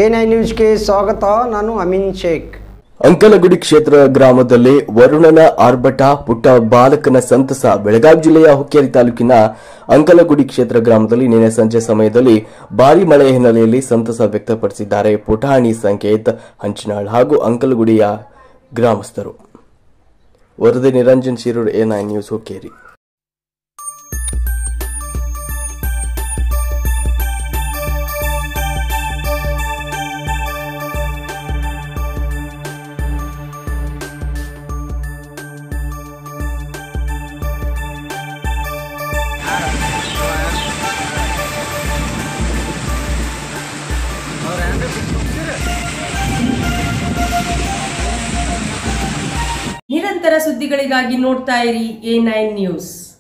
A9 ನ್ಯೂಸ್ಗೆ ಸ್ವಾಗತ. ನಾನು ಅಮೀನ್ ಶೇಖ್. ಅಂಕಲಗುಡಿ ಕ್ಷೇತ್ರ ಗ್ರಾಮದಲ್ಲಿ ವರುಣನ ಆರ್ಭಟ, ಪುಟ್ಟ ಬಾಲಕನ ಸಂತಸ. ಬೆಳಗಾವಿ ಜಿಲ್ಲೆಯ ಹುಕ್ಕೇರಿ ತಾಲೂಕಿನ ಅಂಕಲಗುಡಿ ಕ್ಷೇತ್ರ ಗ್ರಾಮದಲ್ಲಿ ನಿನ್ನೆ ಸಂಜೆ ಸಮಯದಲ್ಲಿ ಭಾರೀ ಮಳೆ ಹಿನ್ನೆಲೆಯಲ್ಲಿ ಸಂತಸ ವ್ಯಕ್ತಪಡಿಸಿದ್ದಾರೆ ಪುಟಾಣಿ ಸಂಕೇತ್ ಹಂಚಿನಾಳ್ ಹಾಗೂ ಅಂಕಲಗುಡಿಯ ಗ್ರಾಮಸ್ಥರು. ವರದಿ ನಿರಂಜನ್ ಶಿರೂರ್, A9 ನ್ಯೂಸ್, ಹುಕ್ಕೇರಿ. ನಿರಂತರ ಸುದ್ದಿಗಳಿಗಾಗಿ ನೋಡ್ತಾ ಇರಿ A9 ನ್ಯೂಸ್.